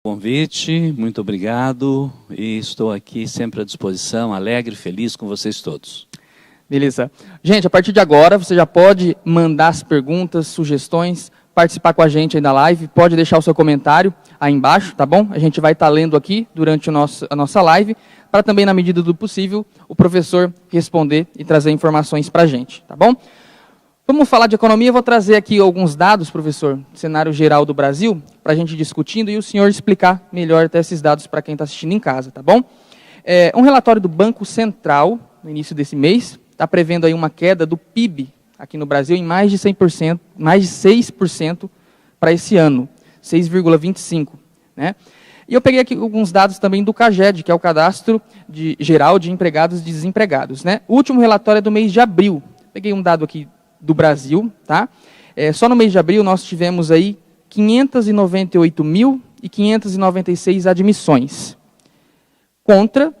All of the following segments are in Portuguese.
Convite, muito obrigado e estou aqui sempre à disposição, alegre, feliz com vocês todos. Beleza. Gente, a partir de agora você já pode mandar as perguntas, sugestões, participar com a gente aí na live, pode deixar o seu comentário aí embaixo, tá bom? A gente vai estar lendo aqui durante a nossa live, para também, na medida do possível, o professor responder e trazer informações para a gente, tá bom? Vamos falar de economia, eu vou trazer aqui alguns dados, professor, cenário geral do Brasil, para a gente discutindo e o senhor explicar melhor até esses dados para quem está assistindo em casa, tá bom? Um relatório do Banco Central, no início desse mês, está prevendo aí uma queda do PIB aqui no Brasil em mais de 100%, mais de 6% para esse ano, 6,25%, né? E eu peguei aqui alguns dados também do CAGED, que é o Cadastro Geral de Empregados e Desempregados, né? O último relatório é do mês de abril. Peguei um dado aqui do Brasil, tá? Só no mês de abril nós tivemos aí 598.596 admissões, contra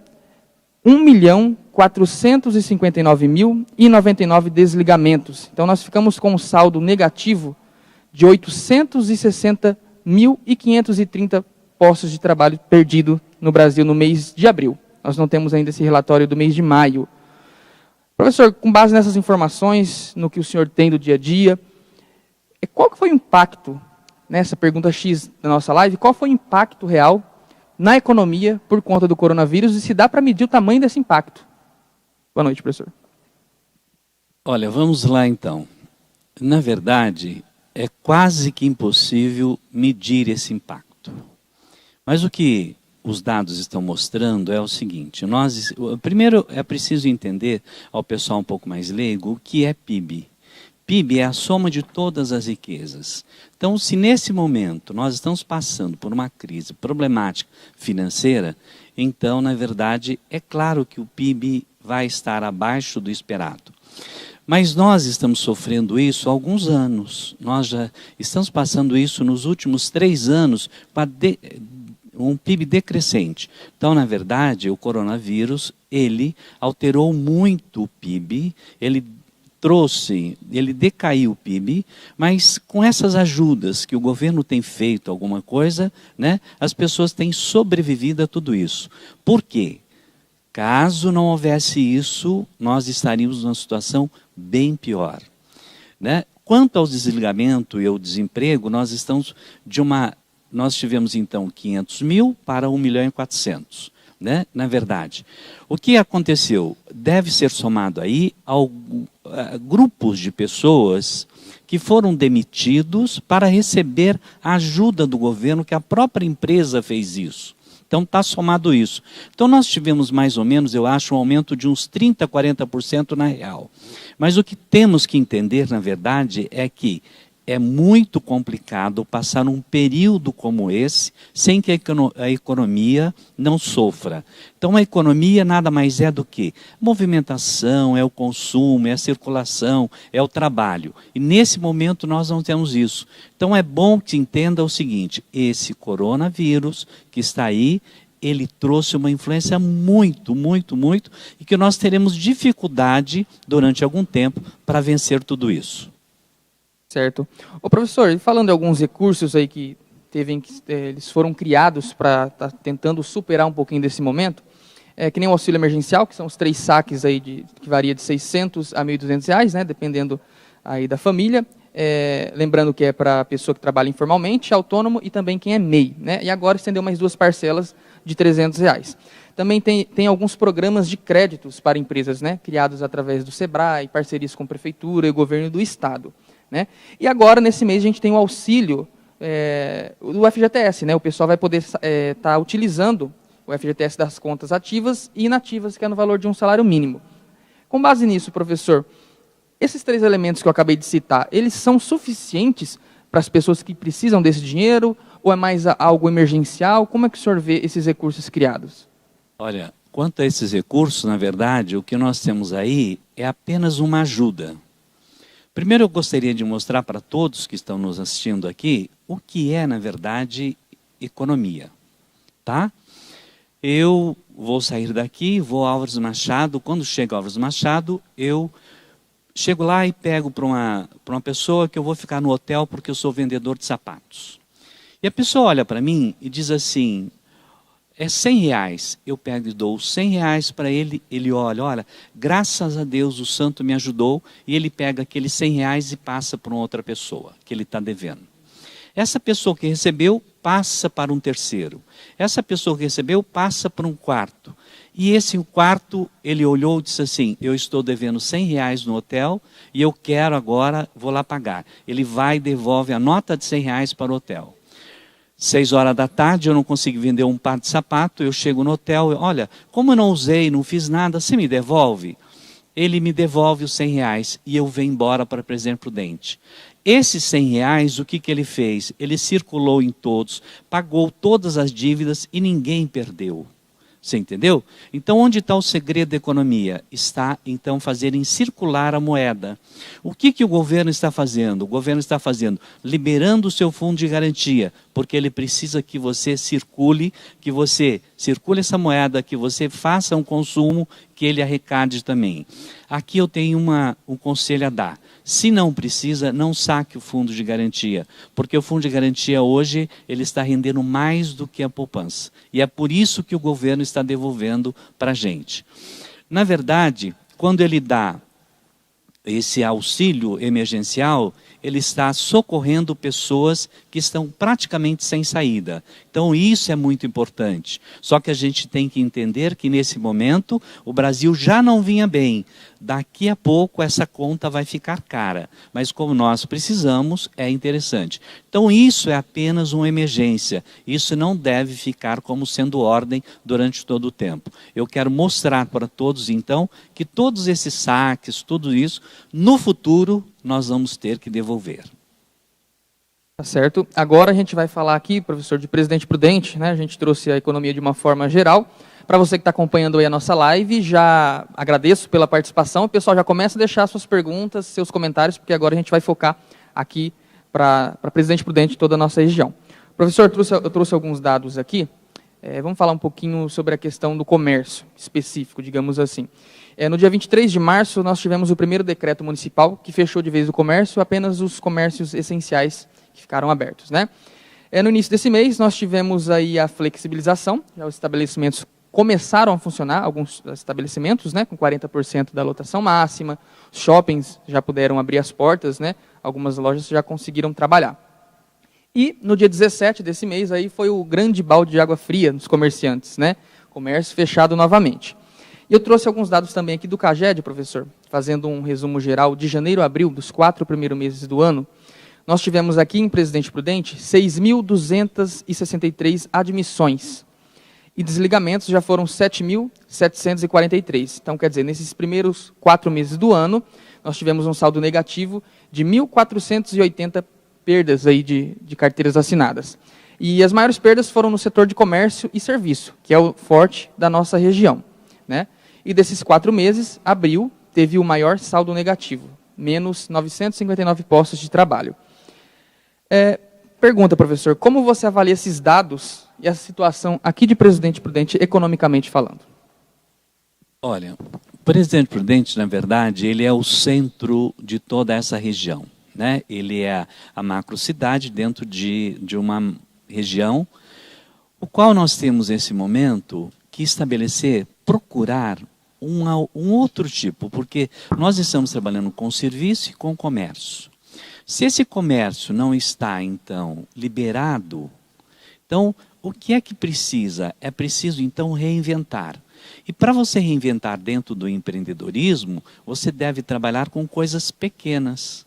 1.459.099 desligamentos. Então nós ficamos com um saldo negativo de 860.530 postos de trabalho perdido no Brasil no mês de abril. Nós não temos ainda esse relatório do mês de maio. Professor, com base nessas informações, no que o senhor tem do dia a dia, qual que foi o impacto, nessa pergunta X da nossa live, qual foi o impacto real na economia por conta do coronavírus e se dá para medir o tamanho desse impacto? Boa noite, professor. Olha, vamos lá então. Na verdade, é quase que impossível medir esse impacto. Mas o que os dados estão mostrando é o seguinte, primeiro é preciso entender ao pessoal um pouco mais leigo o que é PIB. PIB é a soma de todas as riquezas. Então, se nesse momento nós estamos passando por uma crise problemática financeira, então, na verdade, é claro que o PIB vai estar abaixo do esperado. Mas nós estamos sofrendo isso há alguns anos. Nós já estamos passando isso nos últimos 3 anos para um PIB decrescente. Então, na verdade, o coronavírus, ele alterou muito o PIB, ele decaiu o PIB, mas com essas ajudas que o governo tem feito alguma coisa, né, as pessoas têm sobrevivido a tudo isso. Por quê? Caso não houvesse isso, nós estaríamos numa situação bem pior, né? Quanto ao desligamento e ao desemprego, nós tivemos então 500 mil para 1.400.000, né? Na verdade, o que aconteceu? Deve ser somado aí grupos de pessoas que foram demitidos para receber a ajuda do governo, que a própria empresa fez isso. Então está somado isso. Então nós tivemos mais ou menos, eu acho, um aumento de uns 30%, 40% na real. Mas o que temos que entender, na verdade, é que é muito complicado passar um período como esse sem que a economia não sofra. Então a economia nada mais é do que movimentação, é o consumo, é a circulação, é o trabalho. E nesse momento nós não temos isso. Então é bom que entenda o seguinte, esse coronavírus que está aí, ele trouxe uma influência muito, e que nós teremos dificuldade durante algum tempo para vencer tudo isso. Certo. Ô professor, falando de alguns recursos aí que eles foram criados para estar tentando superar um pouquinho desse momento, que nem o auxílio emergencial, que são os 3 saques aí que varia de R$600 a R$1.200, né, dependendo aí da família. Lembrando que é para a pessoa que trabalha informalmente, autônomo e também quem é MEI, né? E agora estendeu mais 2 parcelas de R$300. Também tem alguns programas de créditos para empresas, né, criados através do SEBRAE, parcerias com a prefeitura e o governo do estado, né? E agora, nesse mês, a gente tem o auxílio do FGTS, né? O pessoal vai poder estar utilizando o FGTS das contas ativas e inativas, que é no valor de um salário mínimo. Com base nisso, professor, esses 3 elementos que eu acabei de citar, eles são suficientes para as pessoas que precisam desse dinheiro, ou é mais algo emergencial? Como é que o senhor vê esses recursos criados? Olha, quanto a esses recursos, na verdade, o que nós temos aí é apenas uma ajuda. Primeiro eu gostaria de mostrar para todos que estão nos assistindo aqui o que é, na verdade, economia, tá? Eu vou sair daqui, vou a Álvares Machado, quando chego a Álvares Machado, eu chego lá e pego para uma pessoa que eu vou ficar no hotel porque eu sou vendedor de sapatos. E a pessoa olha para mim e diz assim, é R$100, eu pego e dou R$100 para ele, ele olha, graças a Deus o santo me ajudou, e ele pega aqueles R$100 e passa para uma outra pessoa, que ele está devendo. Essa pessoa que recebeu, passa para um terceiro. Essa pessoa que recebeu, passa para um quarto. E esse quarto, ele olhou e disse assim, eu estou devendo R$100 no hotel, e eu quero agora, vou lá pagar. Ele vai e devolve a nota de R$100 para o hotel. 6 horas da tarde, eu não consigo vender um par de sapato, eu chego no hotel, olha, como eu não usei, não fiz nada, você me devolve? Ele me devolve os R$100 e eu venho embora para Presidente Prudente. Esses R$100, o que ele fez? Ele circulou em todos, pagou todas as dívidas e ninguém perdeu. Você entendeu? Então, onde está o segredo da economia? Está, então, fazerem circular a moeda. O que o governo está fazendo? O governo está fazendo, liberando o seu fundo de garantia, porque ele precisa que você circule essa moeda, que você faça um consumo, que ele arrecade também. Aqui eu tenho um conselho a dar. Se não precisa, não saque o fundo de garantia, porque o fundo de garantia hoje, ele está rendendo mais do que a poupança. E é por isso que o governo está devolvendo para a gente. Na verdade, quando ele dá esse auxílio emergencial, ele está socorrendo pessoas que estão praticamente sem saída. Então isso é muito importante. Só que a gente tem que entender que nesse momento o Brasil já não vinha bem. Daqui a pouco essa conta vai ficar cara. Mas como nós precisamos, é interessante. Então isso é apenas uma emergência. Isso não deve ficar como sendo ordem durante todo o tempo. Eu quero mostrar para todos então que todos esses saques, tudo isso, no futuro nós vamos ter que devolver. Tá certo. Agora a gente vai falar aqui, professor, de Presidente Prudente, né? A gente trouxe a economia de uma forma geral. Para você que está acompanhando aí a nossa live, já agradeço pela participação. O pessoal já começa a deixar suas perguntas, seus comentários, porque agora a gente vai focar aqui para Presidente Prudente toda a nossa região. Professor, eu trouxe alguns dados aqui. Vamos falar um pouquinho sobre a questão do comércio específico, digamos assim. No dia 23 de março, nós tivemos o primeiro decreto municipal que fechou de vez o comércio, apenas os comércios essenciais que ficaram abertos, né? No início desse mês, nós tivemos aí a flexibilização, já os estabelecimentos começaram a funcionar, alguns estabelecimentos, né, com 40% da lotação máxima, os shoppings já puderam abrir as portas, né, algumas lojas já conseguiram trabalhar. E no dia 17 desse mês, aí foi o grande balde de água fria nos comerciantes, né, comércio fechado novamente. E eu trouxe alguns dados também aqui do CAGED, professor, fazendo um resumo geral de janeiro a abril, dos 4 primeiros meses do ano. Nós tivemos aqui em Presidente Prudente 6.263 admissões. E desligamentos já foram 7.743. Então, quer dizer, nesses primeiros 4 meses do ano, nós tivemos um saldo negativo de 1.480 perdas aí de carteiras assinadas. E as maiores perdas foram no setor de comércio e serviço, que é o forte da nossa região, né? E desses 4 meses, abril teve o maior saldo negativo, menos 959 postos de trabalho. Pergunta, professor, como você avalia esses dados e a situação aqui de Presidente Prudente, economicamente falando? Olha, o Presidente Prudente, na verdade, ele é o centro de toda essa região, né? Ele é a macrocidade dentro de uma região, o qual nós temos, nesse momento, que estabelecer, procurar um outro tipo, porque nós estamos trabalhando com serviço e com comércio. Se esse comércio não está, então, liberado, então, o que é que precisa? É preciso, então, reinventar. E para você reinventar dentro do empreendedorismo, você deve trabalhar com coisas pequenas,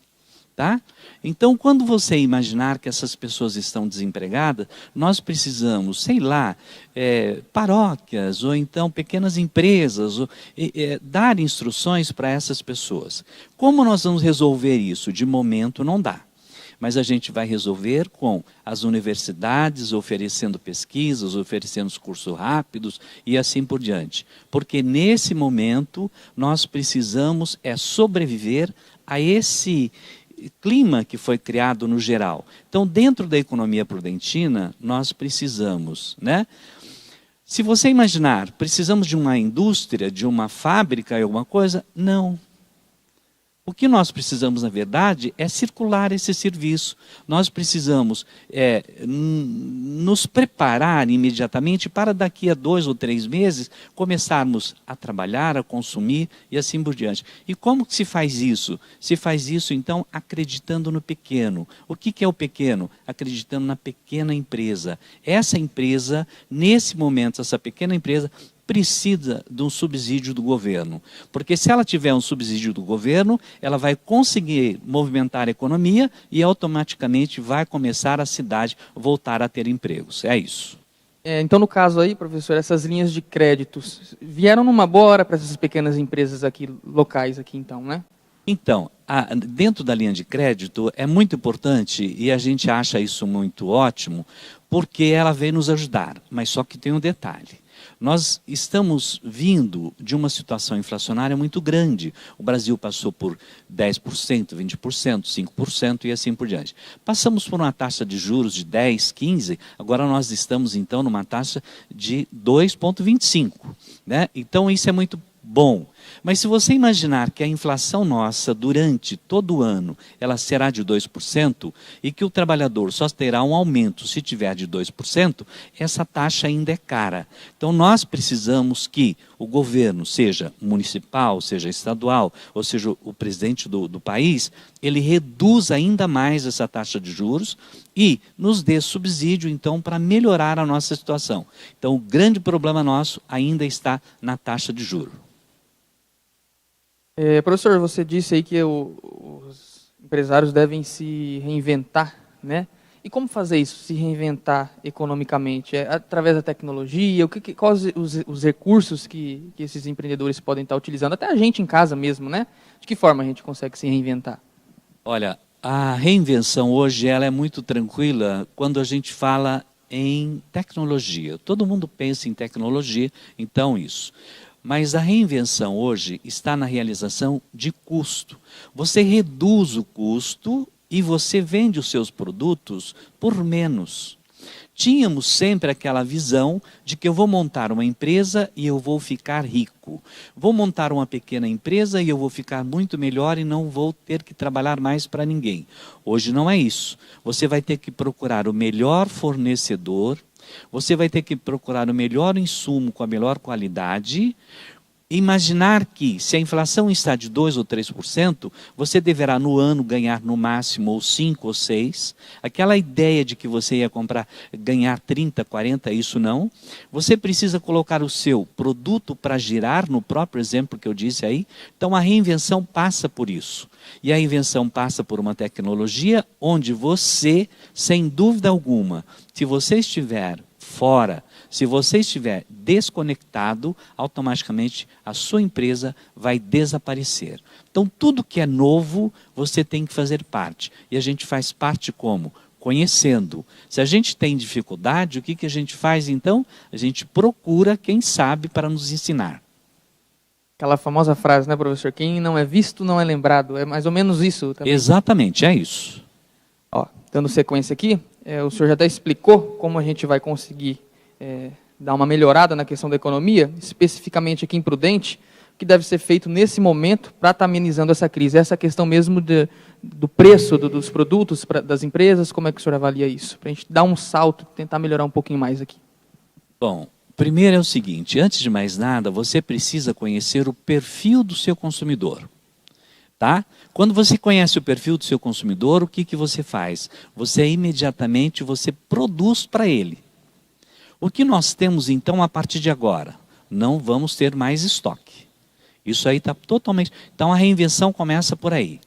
tá? Então, quando você imaginar que essas pessoas estão desempregadas, nós precisamos, sei lá, paróquias, ou então pequenas empresas, dar instruções para essas pessoas. Como nós vamos resolver isso? De momento não dá. Mas a gente vai resolver com as universidades oferecendo pesquisas, oferecendo cursos rápidos e assim por diante. Porque nesse momento nós precisamos sobreviver a esse clima que foi criado no geral. Então, dentro da economia prudentina, nós precisamos, né? Se você imaginar, precisamos de uma indústria, de uma fábrica, alguma coisa? Não. O que nós precisamos, na verdade, é circular esse serviço. Nós precisamos nos preparar imediatamente para daqui a 2 ou 3 meses começarmos a trabalhar, a consumir e assim por diante. E como que se faz isso? Se faz isso, então, acreditando no pequeno. O que é o pequeno? Acreditando na pequena empresa. Essa empresa, nesse momento, essa pequena empresa, precisa de um subsídio do governo, porque se ela tiver um subsídio do governo, ela vai conseguir movimentar a economia e automaticamente vai começar a cidade voltar a ter empregos. É isso. Então, no caso aí, professor, essas linhas de créditos vieram numa boa hora para essas pequenas empresas aqui, locais aqui, então, né? Então, dentro da linha de crédito é muito importante e a gente acha isso muito ótimo, porque ela vem nos ajudar, mas só que tem um detalhe. Nós estamos vindo de uma situação inflacionária muito grande. O Brasil passou por 10%, 20%, 5% e assim por diante. Passamos por uma taxa de juros de 10%, 15%, agora nós estamos então numa taxa de 2,25%. Né? Então isso é muito bom. Mas se você imaginar que a inflação nossa durante todo o ano ela será de 2% e que o trabalhador só terá um aumento se tiver de 2%, essa taxa ainda é cara. Então nós precisamos que o governo, seja municipal, seja estadual, ou seja o presidente do país, ele reduza ainda mais essa taxa de juros e nos dê subsídio então para melhorar a nossa situação. Então o grande problema nosso ainda está na taxa de juros. Professor, você disse aí que os empresários devem se reinventar, né? E como fazer isso, se reinventar economicamente? É através da tecnologia? Quais os recursos que esses empreendedores podem estar utilizando? Até a gente em casa mesmo, né? De que forma a gente consegue se reinventar? Olha, a reinvenção hoje ela é muito tranquila quando a gente fala em tecnologia. Todo mundo pensa em tecnologia, então isso. Mas a reinvenção hoje está na realização de custo. Você reduz o custo e você vende os seus produtos por menos. Tínhamos sempre aquela visão de que eu vou montar uma empresa e eu vou ficar rico. Vou montar uma pequena empresa e eu vou ficar muito melhor e não vou ter que trabalhar mais para ninguém. Hoje não é isso. Você vai ter que procurar o melhor fornecedor, você vai ter que procurar o melhor insumo com a melhor qualidade. Imaginar que, se a inflação está de 2% ou 3%, você deverá no ano ganhar no máximo ou 5% ou 6%. Aquela ideia de que você ia ganhar 30%, 40%, isso não. Você precisa colocar o seu produto para girar, no próprio exemplo que eu disse aí. Então a reinvenção passa por isso. E a invenção passa por uma tecnologia onde você, sem dúvida alguma, se você estiver fora, se você estiver desconectado, automaticamente a sua empresa vai desaparecer. Então tudo que é novo, você tem que fazer parte. E a gente faz parte como? Conhecendo. Se a gente tem dificuldade, o que a gente faz então? A gente procura quem sabe para nos ensinar. Aquela famosa frase, né, professor? Quem não é visto não é lembrado. É mais ou menos isso também. Exatamente, é isso. Dando sequência aqui, o senhor já até explicou como a gente vai conseguir dar uma melhorada na questão da economia, especificamente aqui em Prudente, o que deve ser feito nesse momento para estar amenizando essa crise. Essa questão mesmo do preço dos produtos das empresas, como é que o senhor avalia isso? Para a gente dar um salto, tentar melhorar um pouquinho mais aqui. Bom, primeiro é o seguinte, antes de mais nada, você precisa conhecer o perfil do seu consumidor. Tá? Quando você conhece o perfil do seu consumidor, o que você faz? Você imediatamente produz para ele. O que nós temos então a partir de agora? Não vamos ter mais estoque. Isso aí está totalmente... Então a reinvenção começa por aí.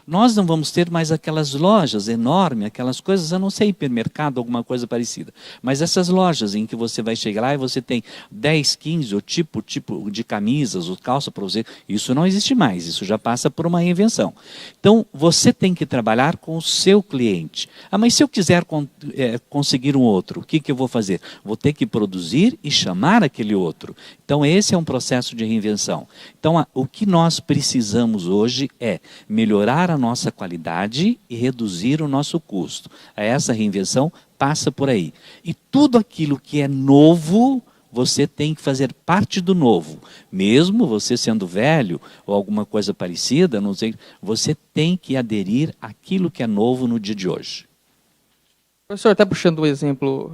Nós não vamos ter mais aquelas lojas enormes, aquelas coisas, a não ser hipermercado, alguma coisa parecida. Mas essas lojas em que você vai chegar lá e você tem 10, 15, ou tipo de camisas, ou calça para você, isso não existe mais, isso já passa por uma reinvenção. Então, você tem que trabalhar com o seu cliente. Ah, mas se eu quiser conseguir um outro, o que eu vou fazer? Vou ter que produzir e chamar aquele outro. Então, esse é um processo de reinvenção. Então, o que nós precisamos hoje é melhorar a nossa qualidade e reduzir o nosso custo. Essa reinvenção passa por aí. E tudo aquilo que é novo, você tem que fazer parte do novo. Mesmo você sendo velho ou alguma coisa parecida, não sei, você tem que aderir àquilo que é novo no dia de hoje. Professor, até puxando o exemplo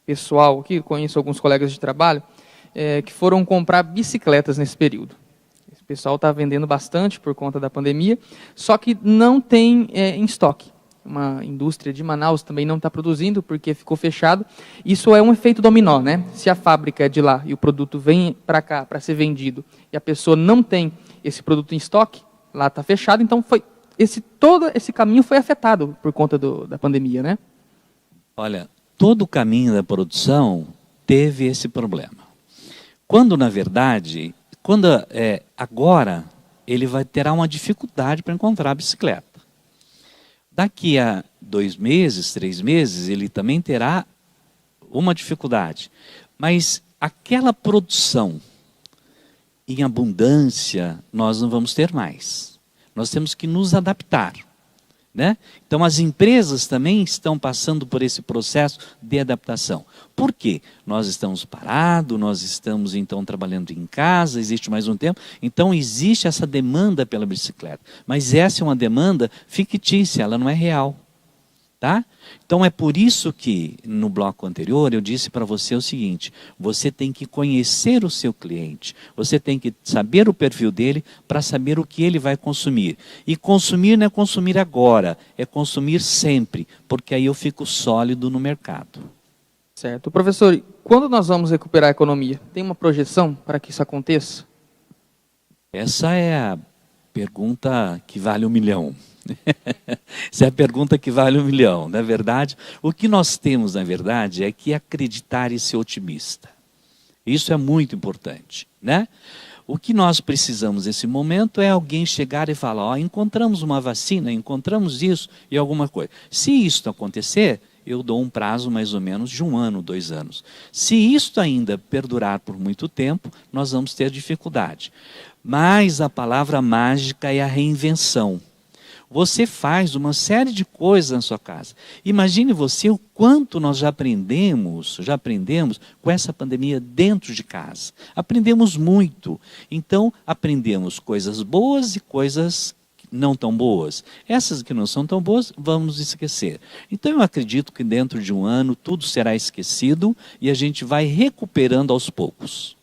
pessoal aqui, conheço alguns colegas de trabalho que foram comprar bicicletas nesse período. Esse pessoal está vendendo bastante por conta da pandemia, só que não tem em estoque. Uma indústria de Manaus também não está produzindo porque ficou fechado. Isso é um efeito dominó, né? Se a fábrica é de lá e o produto vem para cá para ser vendido e a pessoa não tem esse produto em estoque, lá está fechado, então todo esse caminho foi afetado por conta da pandemia, né? Olha, todo o caminho da produção teve esse problema. Quando, na verdade, agora ele terá uma dificuldade para encontrar a bicicleta. Daqui a 2 meses, 3 meses, ele também terá uma dificuldade. Mas aquela produção em abundância, nós não vamos ter mais. Nós temos que nos adaptar, né? Então, as empresas também estão passando por esse processo de adaptação. Por quê? Nós estamos parados, nós estamos, então, trabalhando em casa, existe mais um tempo. Então, existe essa demanda pela bicicleta. Mas essa é uma demanda fictícia, ela não é real. Tá? Então, é por isso que, no bloco anterior, eu disse para você o seguinte: você tem que conhecer o seu cliente, você tem que saber o perfil dele para saber o que ele vai consumir. E consumir não é consumir agora, é consumir sempre, porque aí eu fico sólido no mercado. Certo. Professor, quando nós vamos recuperar a economia? Tem uma projeção para que isso aconteça? Essa é a pergunta que vale 1 milhão. Essa é a pergunta que vale 1 milhão. Na verdade, o que nós temos, na verdade, é que acreditar e ser otimista. Isso é muito importante, né? O que nós precisamos nesse momento é alguém chegar e falar: ó, encontramos uma vacina, encontramos isso e alguma coisa. Se isso acontecer, eu dou um prazo mais ou menos de 1 ano, 2 anos. Se isso ainda perdurar por muito tempo, nós vamos ter dificuldade. Mas a palavra mágica é a reinvenção. Você faz uma série de coisas na sua casa. Imagine você o quanto nós já aprendemos com essa pandemia dentro de casa. Aprendemos muito. Então, aprendemos coisas boas e coisas não tão boas. Essas que não são tão boas, vamos esquecer. Então, eu acredito que dentro de 1 ano tudo será esquecido e a gente vai recuperando aos poucos.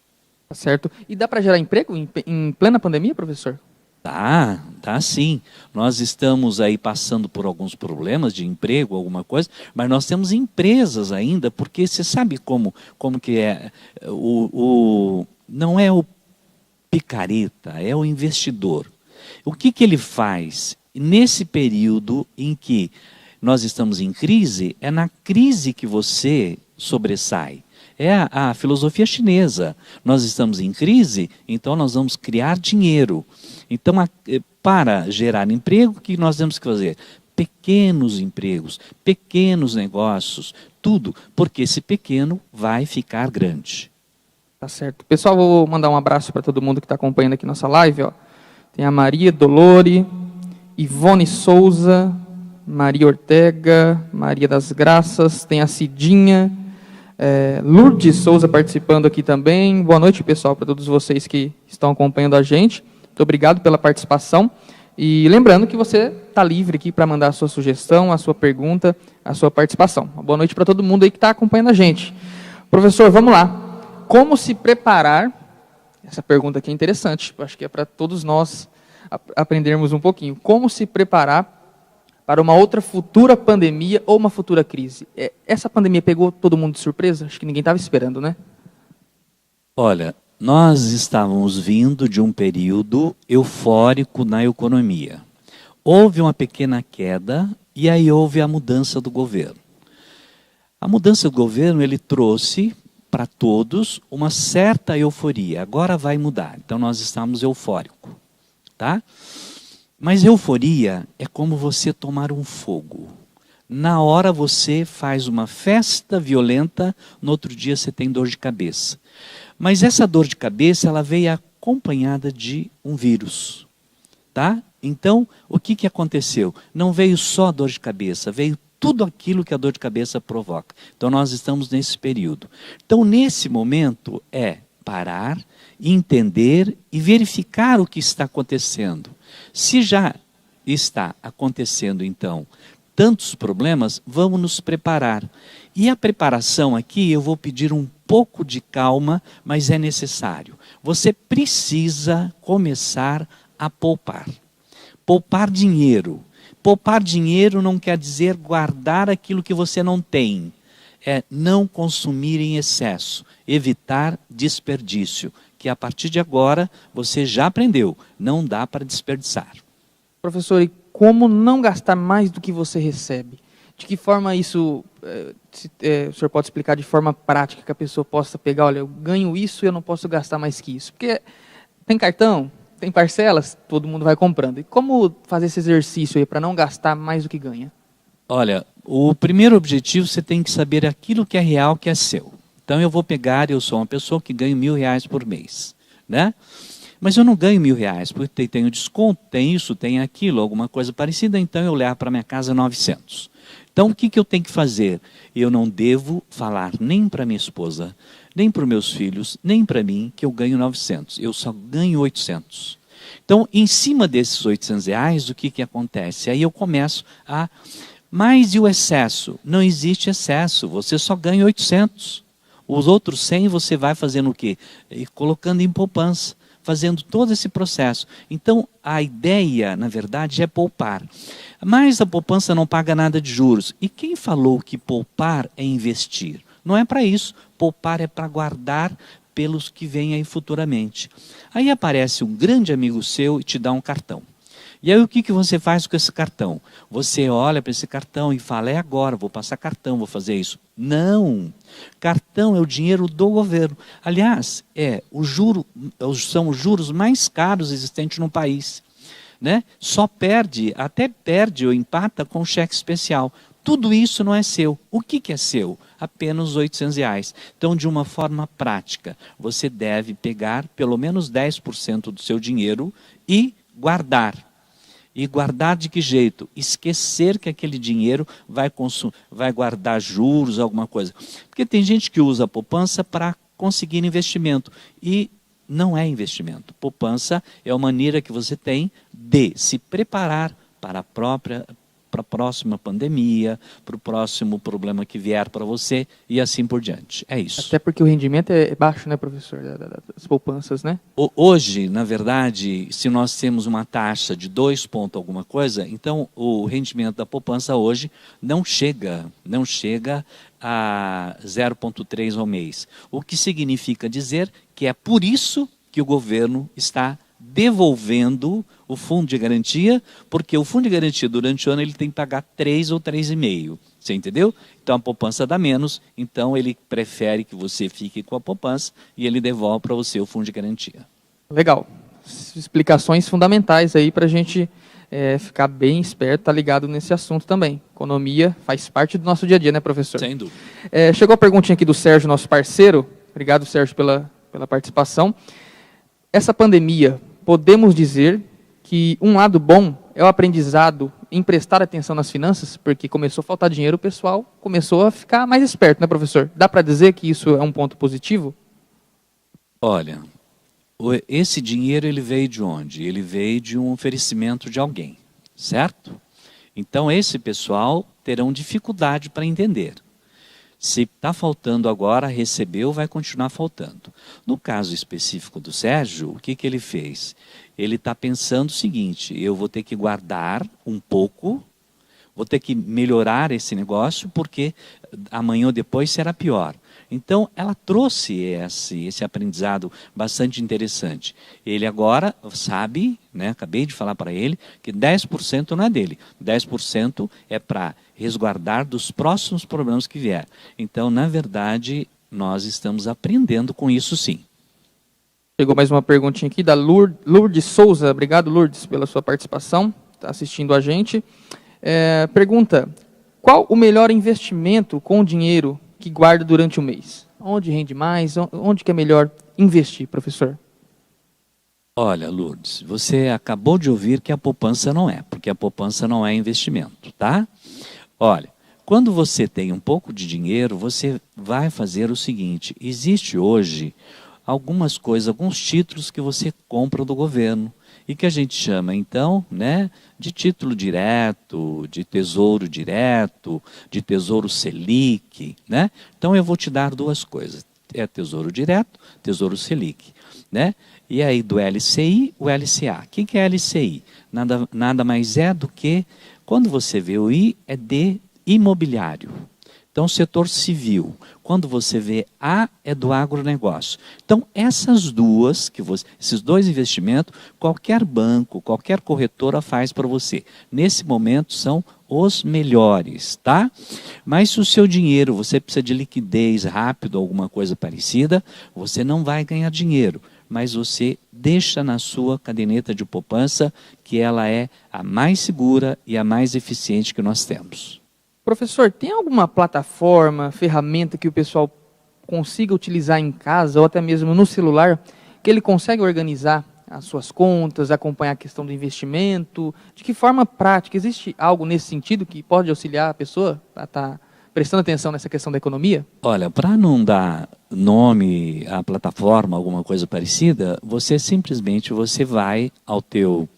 Tá certo. E dá para gerar emprego em plena pandemia, professor? Tá sim. Nós estamos aí passando por alguns problemas de emprego, alguma coisa, mas nós temos empresas ainda, porque você sabe como que é, não é o picareta, é o investidor. O que ele faz? Nesse período em que nós estamos em crise, é na crise que você sobressai. É a filosofia chinesa. Nós estamos em crise, então nós vamos criar dinheiro. Então, para gerar emprego, o que nós temos que fazer? Pequenos empregos, pequenos negócios, tudo, porque esse pequeno vai ficar grande. Tá certo. Pessoal, vou mandar um abraço para todo mundo que está acompanhando aqui nossa live. Ó. Tem a Maria Dolore, Ivone Souza, Maria Ortega, Maria das Graças, tem a Cidinha, Lourdes Souza participando aqui também. Boa noite, pessoal, para todos vocês que estão acompanhando a gente. Muito obrigado pela participação. E lembrando que você está livre aqui para mandar a sua sugestão, a sua pergunta, a sua participação. Uma boa noite para todo mundo aí que está acompanhando a gente. Professor, vamos lá. Como se preparar? Essa pergunta aqui é interessante. Acho que é para todos nós aprendermos um pouquinho. Como se preparar para uma outra futura pandemia ou uma futura crise? Essa pandemia pegou todo mundo de surpresa? Acho que ninguém estava esperando, né? Olha, nós estávamos vindo de um período eufórico na economia. Houve uma pequena queda e aí houve a mudança do governo. A mudança do governo, ele trouxe para todos uma certa euforia. Agora vai mudar. Então nós estamos eufóricos, tá? Mas euforia é como você tomar um fogo. Na hora você faz uma festa violenta, no outro dia você tem dor de cabeça. Mas essa dor de cabeça, ela veio acompanhada de um vírus, tá? Então, o que aconteceu? Não veio só dor de cabeça, veio tudo aquilo que a dor de cabeça provoca. Então nós estamos nesse período. Então nesse momento é parar, entender e verificar o que está acontecendo. Se já está acontecendo então tantos problemas, vamos nos preparar. E a preparação aqui eu vou pedir um pouco de calma, mas é necessário. Você precisa começar a poupar. Poupar dinheiro. Poupar dinheiro não quer dizer guardar aquilo que você não tem. É não consumir em excesso, evitar desperdício, que a partir de agora você já aprendeu, não dá para desperdiçar. Professor, e como não gastar mais do que você recebe? De que forma isso, o senhor pode explicar de forma prática, que a pessoa possa pegar, olha, eu ganho isso e eu não posso gastar mais que isso? Porque tem cartão, tem parcelas, todo mundo vai comprando. E como fazer esse exercício aí para não gastar mais do que ganha? Olha, o primeiro objetivo você tem que saber aquilo que é real, que é seu. Então eu vou pegar, eu sou uma pessoa que ganho R$1.000 por mês, né? Mas eu não ganho R$1.000, porque tenho desconto, tem isso, tem aquilo, alguma coisa parecida, então eu levo para minha casa 900. Então o que eu tenho que fazer? Eu não devo falar nem para minha esposa, nem para os meus filhos, nem para mim que eu ganho 900, eu só ganho 800. Então em cima desses R$800, o que acontece? Aí eu começo a... Mas e o excesso? Não existe excesso, você só ganha 800. Os outros 100 você vai fazendo o quê? Colocando em poupança, fazendo todo esse processo. Então, a ideia, na verdade, é poupar. Mas a poupança não paga nada de juros. E quem falou que poupar é investir? Não é para isso. Poupar é para guardar pelos que vêm aí futuramente. Aí aparece um grande amigo seu e te dá um cartão. E aí o que você faz com esse cartão? Você olha para esse cartão e fala, é agora, vou passar cartão, vou fazer isso. Não, cartão é o dinheiro do governo. Aliás, são os juros mais caros existentes no país. Né? Até perde ou empata com o cheque especial. Tudo isso não é seu. O que é seu? Apenas R$800. Então, de uma forma prática, você deve pegar pelo menos 10% do seu dinheiro e guardar. E guardar de que jeito? Esquecer que aquele dinheiro vai guardar juros, alguma coisa. Porque tem gente que usa a poupança para conseguir investimento. E não é investimento. Poupança é a maneira que você tem de se preparar para a próxima pandemia, para o próximo problema que vier para você e assim por diante. É isso. Até porque o rendimento é baixo, né, professor, das poupanças, né? Hoje, na verdade, se nós temos uma taxa de 2 ponto alguma coisa, então o rendimento da poupança hoje não chega a 0,3 ao mês. O que significa dizer que é por isso que o governo está devolvendo o fundo de garantia, porque o fundo de garantia durante o ano ele tem que pagar 3 ou 3,5. Você entendeu? Então a poupança dá menos, então ele prefere que você fique com a poupança e ele devolve para você o fundo de garantia. Legal. Explicações fundamentais aí para a gente ficar bem esperto, tá ligado nesse assunto também. Economia faz parte do nosso dia a dia, né, professor? Sem dúvida. Chegou a perguntinha aqui do Sérgio, nosso parceiro. Obrigado, Sérgio, pela participação. Essa pandemia, podemos dizer que um lado bom é o aprendizado em prestar atenção nas finanças, porque começou a faltar dinheiro, o pessoal começou a ficar mais esperto, né, professor? Dá para dizer que isso é um ponto positivo? Olha, esse dinheiro ele veio de onde? Ele veio de um oferecimento de alguém, certo? Então esse pessoal terão dificuldade para entender. Se está faltando agora, recebeu, vai continuar faltando. No caso específico do Sérgio, o que ele fez? Ele está pensando o seguinte, eu vou ter que guardar um pouco, vou ter que melhorar esse negócio, porque amanhã ou depois será pior. Então, ela trouxe esse aprendizado bastante interessante. Ele agora sabe, né, acabei de falar para ele, que 10% não é dele. 10% é para resguardar dos próximos problemas que vier. Então, na verdade, nós estamos aprendendo com isso sim. Chegou mais uma perguntinha aqui da Lourdes Souza. Obrigado, Lourdes, pela sua participação. Está assistindo a gente. Pergunta, qual o melhor investimento com o dinheiro que guarda durante o mês? Onde rende mais? Onde que é melhor investir, professor? Olha, Lourdes, você acabou de ouvir que a poupança não é, porque a poupança não é investimento, tá? Olha, Quando você tem um pouco de dinheiro, você vai fazer o seguinte: existe hoje algumas coisas, alguns títulos que você compra do governo e que a gente chama então, né, de título direto, de tesouro direto, de tesouro Selic, né? Então eu vou te dar duas coisas: é tesouro direto, tesouro Selic, né? E aí do LCI, o LCA. O que é LCI? Nada mais é do que, quando você vê o I, é de imobiliário. Então, setor civil. Quando você vê A, é do agronegócio. Então, esses dois investimentos, qualquer banco, qualquer corretora faz para você. Nesse momento, são os melhores, tá? Mas se o seu dinheiro, você precisa de liquidez rápido, alguma coisa parecida, você não vai ganhar dinheiro. Mas você deixa na sua caderneta de poupança, que ela é a mais segura e a mais eficiente que nós temos. Professor, tem alguma plataforma, ferramenta que o pessoal consiga utilizar em casa ou até mesmo no celular, que ele consegue organizar as suas contas, acompanhar a questão do investimento? De que forma prática? Existe algo nesse sentido que pode auxiliar a pessoa a estar prestando atenção nessa questão da economia? Olha, para não dar nome à plataforma, alguma coisa parecida, você simplesmente vai ao teu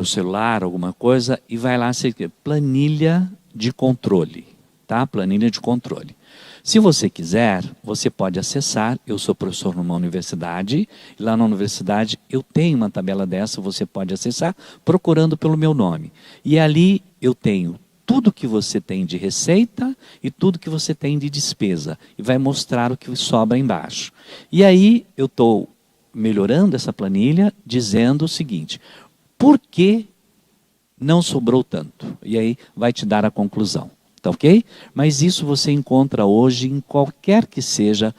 celular, alguma coisa, e vai lá, planilha de controle, tá? Planilha de controle. Se você quiser, você pode acessar. Eu sou professor numa universidade, e lá na universidade eu tenho uma tabela dessa, você pode acessar procurando pelo meu nome. E ali eu tenho tudo que você tem de receita e tudo que você tem de despesa. E vai mostrar o que sobra embaixo. E aí eu estou melhorando essa planilha, dizendo o seguinte: por que não sobrou tanto? E aí vai te dar a conclusão, tá ok? Mas isso você encontra hoje em qualquer que seja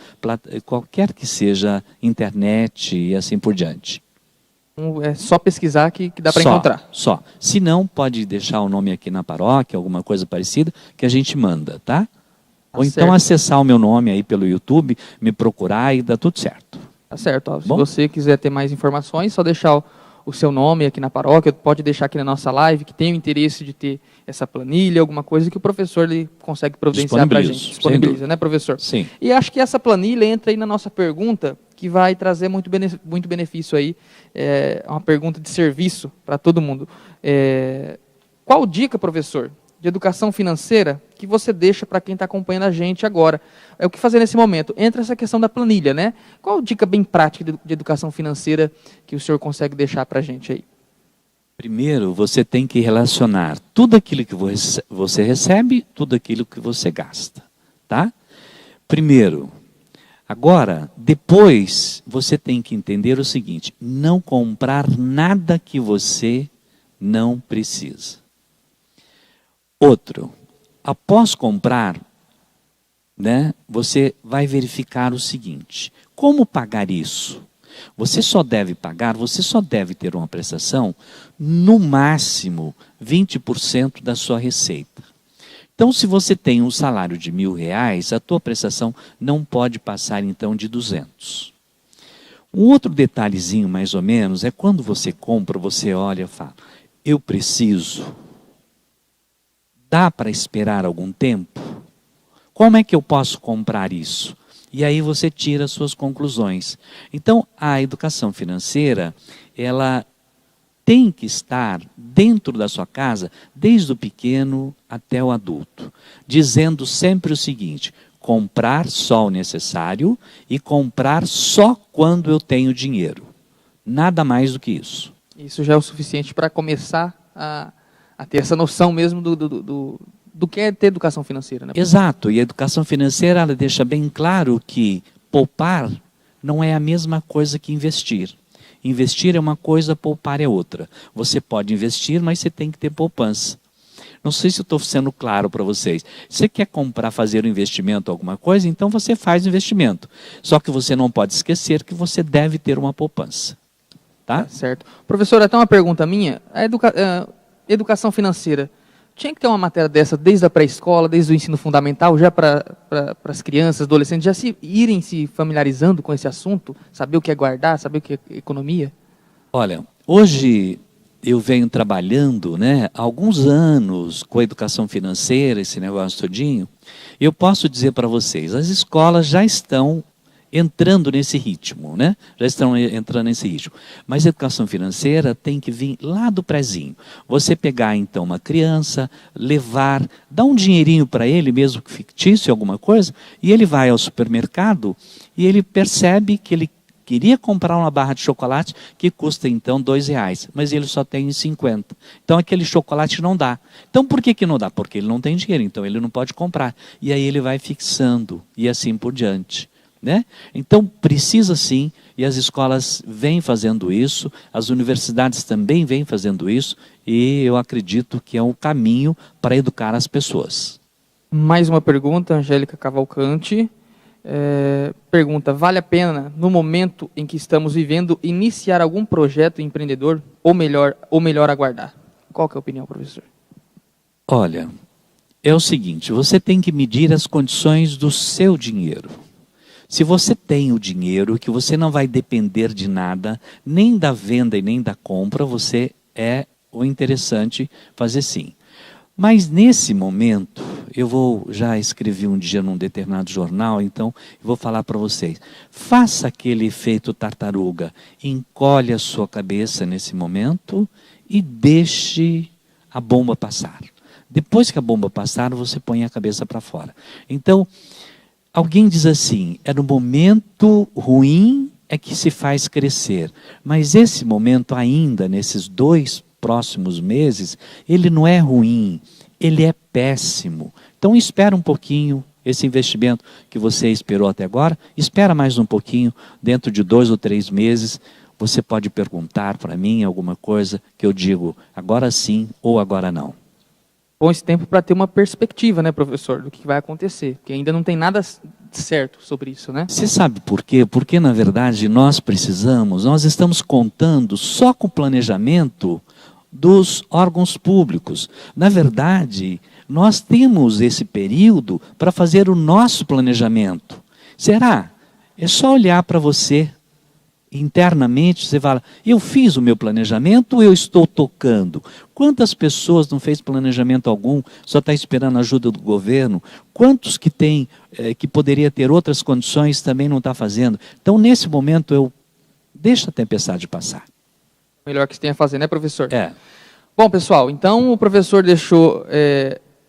internet e assim por diante. É só pesquisar que dá para encontrar. Só. Se não, pode deixar o nome aqui na paróquia, alguma coisa parecida, que a gente manda, tá? Ou então certo. acessar o meu nome aí pelo YouTube, me procurar e dá tudo certo. Tá certo. Ó, se você quiser ter mais informações, só deixar o seu nome aqui na paróquia, pode deixar aqui na nossa live, que tem o interesse de ter essa planilha, alguma coisa que o professor ele consegue providenciar para a gente. Disponibiliza, né, professor? Sim. E acho que essa planilha entra aí na nossa pergunta, que vai trazer muito benefício aí, uma pergunta de serviço para todo mundo. Qual dica, professor, de educação financeira que você deixa para quem está acompanhando a gente agora? É o que fazer nesse momento? Entra essa questão da planilha, né? Qual dica bem prática de educação financeira que o senhor consegue deixar para a gente aí? Primeiro, você tem que relacionar tudo aquilo que você recebe, tudo aquilo que você gasta, tá? Primeiro. Agora, depois, você tem que entender o seguinte: não comprar nada que você não precisa. Outro, após comprar, né, você vai verificar o seguinte: como pagar isso? Você só deve ter uma prestação, no máximo, 20% da sua receita. Então, se você tem um salário de R$1.000, a tua prestação não pode passar, então, de 200. Um outro detalhezinho, mais ou menos, é quando você compra, você olha e fala: eu preciso. Dá para esperar algum tempo? Como é que eu posso comprar isso? E aí você tira as suas conclusões. Então, a educação financeira, ela tem que estar dentro da sua casa, desde o pequeno até o adulto, dizendo sempre o seguinte: comprar só o necessário e comprar só quando eu tenho dinheiro. Nada mais do que isso. Isso já é o suficiente para começar a ter essa noção mesmo do que é ter educação financeira, né? Exato, e a educação financeira, ela deixa bem claro que poupar não é a mesma coisa que investir. Investir é uma coisa, poupar é outra. Você pode investir, mas você tem que ter poupança. Não sei se eu estou sendo claro para vocês. Você quer comprar, fazer um investimento, alguma coisa, então você faz o investimento. Só que você não pode esquecer que você deve ter uma poupança. Tá? Certo. Professor, até uma pergunta minha. A educação financeira, tinha que ter uma matéria dessa desde a pré-escola, desde o ensino fundamental, já para as crianças, adolescentes, já irem se familiarizando com esse assunto, saber o que é guardar, saber o que é economia? Olha, hoje eu venho trabalhando, né, há alguns anos com a educação financeira, esse negócio todinho, eu posso dizer para vocês, as escolas já estão entrando nesse ritmo, né? Já estão entrando nesse ritmo. Mas a educação financeira tem que vir lá do prezinho. Você pegar, então, uma criança, levar, dar um dinheirinho para ele, mesmo que fictício, alguma coisa, e ele vai ao supermercado e ele percebe que ele queria comprar uma barra de chocolate que custa, então, R$2, mas ele só tem 50. Então, aquele chocolate não dá. Então, por que não dá? Porque ele não tem dinheiro, então ele não pode comprar. E aí ele vai fixando, e assim por diante. Né? Então precisa sim, e as escolas vêm fazendo isso, as universidades também vêm fazendo isso, e eu acredito que é um caminho para educar as pessoas. Mais uma pergunta, Angélica Cavalcante. Pergunta, vale a pena, no momento em que estamos vivendo, iniciar algum projeto empreendedor, ou melhor aguardar? Qual que é a opinião, professor? Olha, é o seguinte, você tem que medir as condições do seu dinheiro. Se você tem o dinheiro, que você não vai depender de nada, nem da venda e nem da compra, você é o interessante fazer sim. Mas nesse momento, já escrevi um dia num determinado jornal, então eu vou falar para vocês. Faça aquele efeito tartaruga, encolhe a sua cabeça nesse momento e deixe a bomba passar. Depois que a bomba passar, você põe a cabeça para fora. Então, alguém diz assim, é no momento ruim é que se faz crescer. Mas esse momento ainda, nesses 2 próximos meses, ele não é ruim, ele é péssimo. Então espera um pouquinho, esse investimento que você esperou até agora, espera mais um pouquinho, dentro de 2 ou 3 meses, você pode perguntar para mim alguma coisa que eu digo agora sim ou agora não. Bom esse tempo para ter uma perspectiva, né, professor, do que vai acontecer, porque ainda não tem nada certo sobre isso, né? Você sabe por quê? Porque, na verdade, nós estamos contando só com o planejamento dos órgãos públicos. Na verdade, nós temos esse período para fazer o nosso planejamento. Será? É só olhar para você. Internamente você fala, eu fiz o meu planejamento ou eu estou tocando? Quantas pessoas não fez planejamento algum, só está esperando a ajuda do governo? Quantos que tem, que poderia ter outras condições, também não está fazendo? Então, nesse momento, deixa a tempestade passar. Melhor que você tenha a fazer, né, professor? É. Bom, pessoal, então o professor deixou...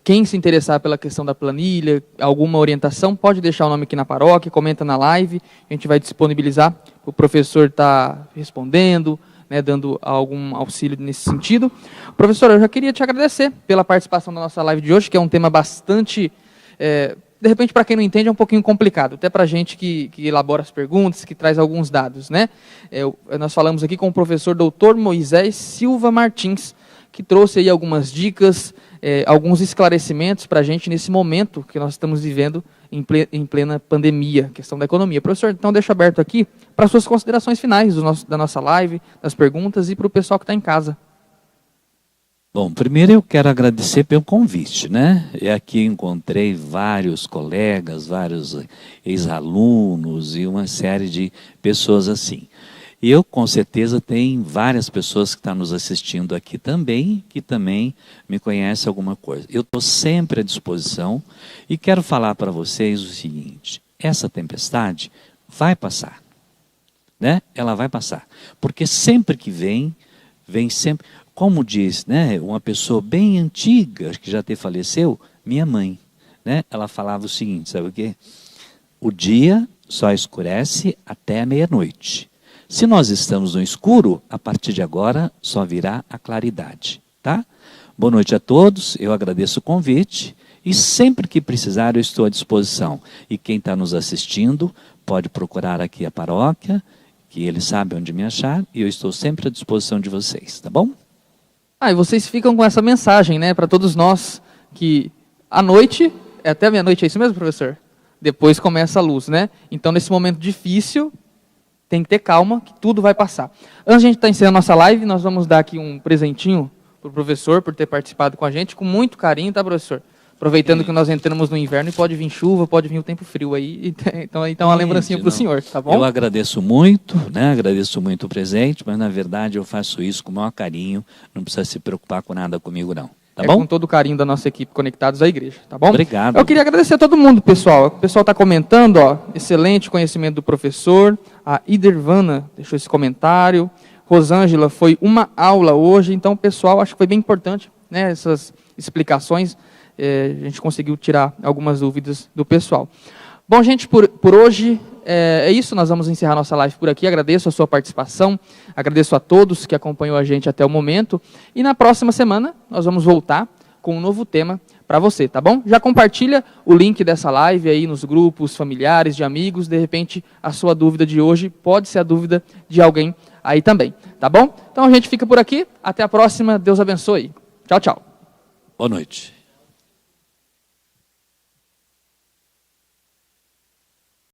Quem se interessar pela questão da planilha, alguma orientação, pode deixar o nome aqui na paróquia, comenta na live, a gente vai disponibilizar, o professor está respondendo, né, dando algum auxílio nesse sentido. Professor, eu já queria te agradecer pela participação na nossa live de hoje, que é um tema bastante, de repente para quem não entende é um pouquinho complicado, até para a gente que elabora as perguntas, que traz alguns dados, né? Nós falamos aqui com o professor Dr. Moisés Silva Martins, que trouxe aí algumas dicas, alguns esclarecimentos para a gente nesse momento que nós estamos vivendo em plena pandemia, questão da economia. Professor, então deixo aberto aqui para suas considerações finais da nossa live, das perguntas e para o pessoal que está em casa. Bom, primeiro eu quero agradecer pelo convite, né? Aqui encontrei vários colegas, vários ex-alunos e uma série de pessoas assim. E eu, com certeza, tem várias pessoas que estão nos assistindo aqui também, que também me conhecem alguma coisa. Eu estou sempre à disposição e quero falar para vocês o seguinte, essa tempestade vai passar, né? Ela vai passar, porque sempre que vem sempre, como diz, né, uma pessoa bem antiga, que já até faleceu, minha mãe, né? Ela falava o seguinte, sabe o quê? O dia só escurece até a meia-noite. Se nós estamos no escuro, a partir de agora só virá a claridade, tá? Boa noite a todos, eu agradeço o convite e sempre que precisar eu estou à disposição. E quem está nos assistindo pode procurar aqui a paróquia, que eles sabem onde me achar e eu estou sempre à disposição de vocês, tá bom? E vocês ficam com essa mensagem, né, para todos nós, que à noite, até meia-noite, é isso mesmo, professor? Depois começa a luz, né? Então, nesse momento difícil, tem que ter calma, que tudo vai passar. Antes de a gente estar encerrando a nossa live, nós vamos dar aqui um presentinho para o professor, por ter participado com a gente, com muito carinho, tá, professor? Aproveitando que nós entramos no inverno e pode vir chuva, pode vir o tempo frio aí. Então uma lembrancinha para o senhor, tá bom? Eu agradeço muito, né? Agradeço muito o presente, mas na verdade eu faço isso com o maior carinho. Não precisa se preocupar com nada comigo, não. Tá bom? Com todo o carinho da nossa equipe Conectados à Igreja, tá bom? Obrigado. Eu queria agradecer a todo mundo, pessoal. O pessoal está comentando, ó, excelente conhecimento do professor. A Idervana deixou esse comentário. Rosângela, foi uma aula hoje. Então, pessoal, acho que foi bem importante, né, essas explicações. A gente conseguiu tirar algumas dúvidas do pessoal. Bom, gente, por hoje é isso. Nós vamos encerrar nossa live por aqui. Agradeço a sua participação. Agradeço a todos que acompanhou a gente até o momento. E na próxima semana, nós vamos voltar com um novo tema para você, tá bom? Já compartilha o link dessa live aí nos grupos familiares, de amigos. De repente, a sua dúvida de hoje pode ser a dúvida de alguém aí também, tá bom? Então a gente fica por aqui. Até a próxima. Deus abençoe. Tchau, tchau. Boa noite.